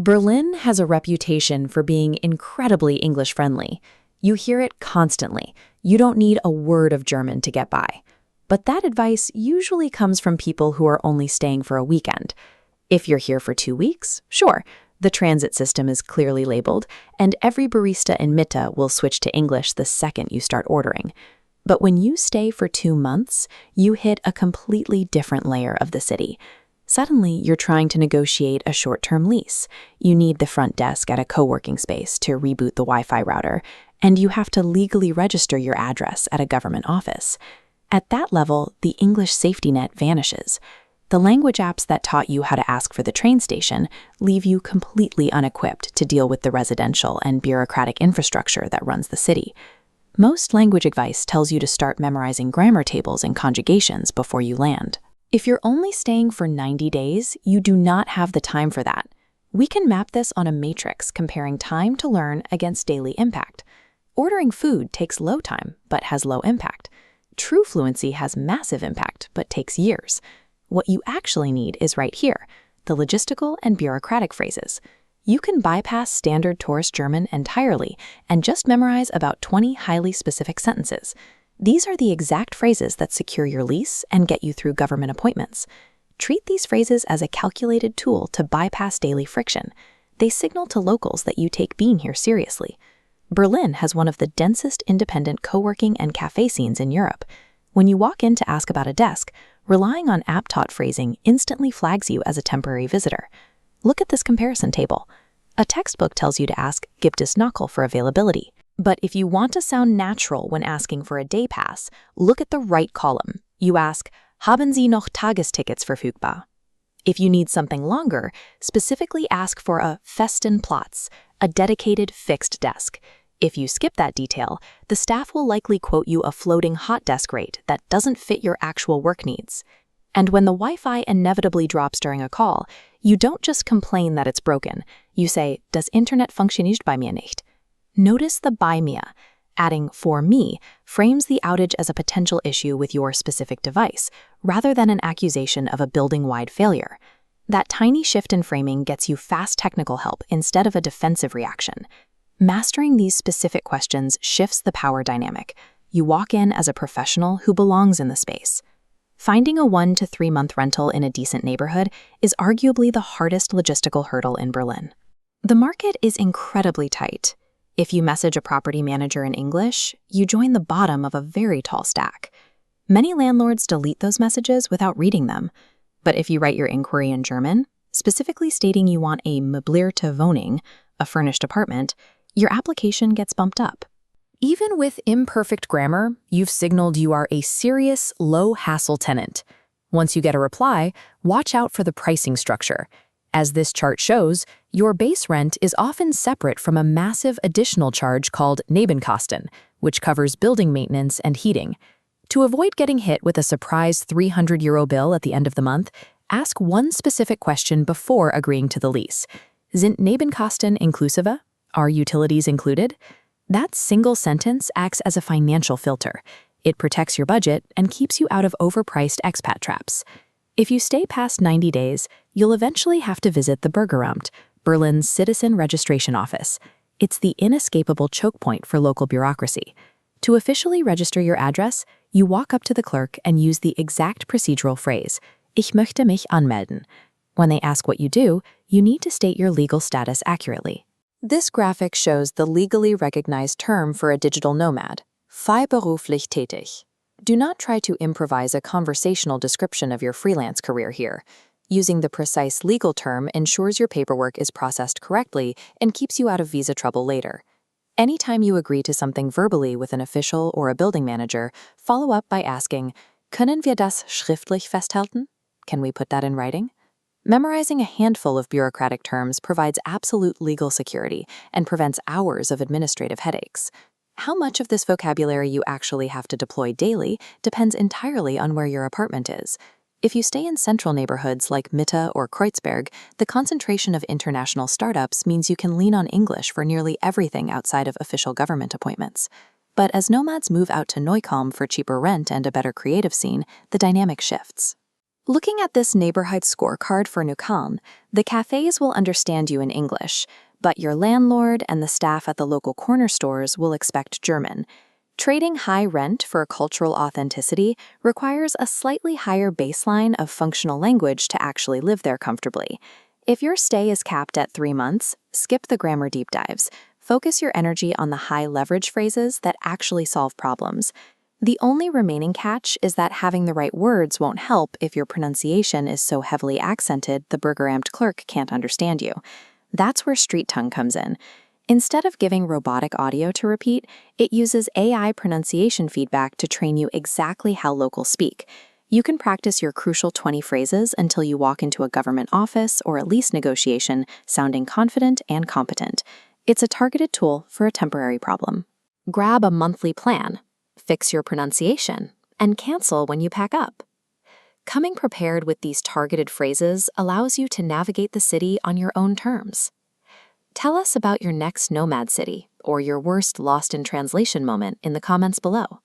Berlin has a reputation for being incredibly English-friendly. You hear it constantly. You don't need a word of German to get by. But that advice usually comes from people who are only staying for a weekend. If you're here for 2 weeks, sure, the transit system is clearly labeled, and every barista in Mitte will switch to English the second you start ordering. But when you stay for 2 months, you hit a completely different layer of the city. Suddenly, you're trying to negotiate a short-term lease. You need the front desk at a co-working space to reboot the Wi-Fi router, and you have to legally register your address at a government office. At that level, the English safety net vanishes. The language apps that taught you how to ask for the train station leave you completely unequipped to deal with the residential and bureaucratic infrastructure that runs the city. Most language advice tells you to start memorizing grammar tables and conjugations before you land. If you're only staying for 90 days, you do not have the time for that. We can map this on a matrix comparing time to learn against daily impact. Ordering food takes low time, but has low impact. True fluency has massive impact, but takes years. What you actually need is right here, the logistical and bureaucratic phrases. You can bypass standard tourist German entirely and just memorize about 20 highly specific sentences. These are the exact phrases that secure your lease and get you through government appointments. Treat these phrases as a calculated tool to bypass daily friction. They signal to locals that you take being here seriously. Berlin has one of the densest independent co-working and cafe scenes in Europe. When you walk in to ask about a desk, relying on app-taught phrasing instantly flags you as a temporary visitor. Look at this comparison table. A textbook tells you to ask "Gibt es Knockel" for availability. But if you want to sound natural when asking for a day pass, look at the right column. You ask, "Haben Sie noch Tagestickets verfügbar?" If you need something longer, specifically ask for a festen Platz, a dedicated fixed desk. If you skip that detail, the staff will likely quote you a floating hot desk rate that doesn't fit your actual work needs. And when the Wi-Fi inevitably drops during a call, you don't just complain that it's broken. You say, "Das Internet funktioniert bei mir nicht." Notice the "bei mir." Adding "for me" frames the outage as a potential issue with your specific device, rather than an accusation of a building-wide failure. That tiny shift in framing gets you fast technical help instead of a defensive reaction. Mastering these specific questions shifts the power dynamic. You walk in as a professional who belongs in the space. Finding a 1 to 3 month rental in a decent neighborhood is arguably the hardest logistical hurdle in Berlin. The market is incredibly tight. If you message a property manager in English, you join the bottom of a very tall stack. Many landlords delete those messages without reading them. But if you write your inquiry in German, specifically stating you want a möblierte Wohnung, a furnished apartment, your application gets bumped up. Even with imperfect grammar, you've signaled you are a serious, low-hassle tenant. Once you get a reply, watch out for the pricing structure. As this chart shows, your base rent is often separate from a massive additional charge called Nebenkosten, which covers building maintenance and heating. To avoid getting hit with a surprise €300 bill at the end of the month, ask one specific question before agreeing to the lease. Sind Nebenkosten inklusive? Are utilities included? That single sentence acts as a financial filter. It protects your budget and keeps you out of overpriced expat traps. If you stay past 90 days, you'll eventually have to visit the Bürgeramt, Berlin's citizen registration office. It's the inescapable choke point for local bureaucracy. To officially register your address, you walk up to the clerk and use the exact procedural phrase, "Ich möchte mich anmelden." When they ask what you do, you need to state your legal status accurately. This graphic shows the legally recognized term for a digital nomad, freiberuflich tätig. Do not try to improvise a conversational description of your freelance career here. Using the precise legal term ensures your paperwork is processed correctly and keeps you out of visa trouble later. Anytime you agree to something verbally with an official or a building manager, follow up by asking, "Können wir das schriftlich festhalten?" Can we put that in writing? Memorizing a handful of bureaucratic terms provides absolute legal security and prevents hours of administrative headaches. How much of this vocabulary you actually have to deploy daily depends entirely on where your apartment is. If you stay in central neighborhoods like Mitte or Kreuzberg, the concentration of international startups means you can lean on English for nearly everything outside of official government appointments. But as nomads move out to Neukölln for cheaper rent and a better creative scene, the dynamic shifts. Looking at this neighborhood scorecard for Nukan, the cafes will understand you in English, but your landlord and the staff at the local corner stores will expect German. Trading high rent for cultural authenticity requires a slightly higher baseline of functional language to actually live there comfortably. If your stay is capped at 3 months, skip the grammar deep dives. Focus your energy on the high leverage phrases that actually solve problems. The only remaining catch is that having the right words won't help if your pronunciation is so heavily accented the Bürgeramt clerk can't understand you. That's where street tongue comes in. Instead of giving robotic audio to repeat, it uses AI pronunciation feedback to train you exactly how locals speak. You can practice your crucial 20 phrases until you walk into a government office or a lease negotiation sounding confident and competent. It's a targeted tool for a temporary problem. Grab a monthly plan, fix your pronunciation, and cancel when you pack up. Coming prepared with these targeted phrases allows you to navigate the city on your own terms. Tell us about your next nomad city or your worst lost in translation moment in the comments below.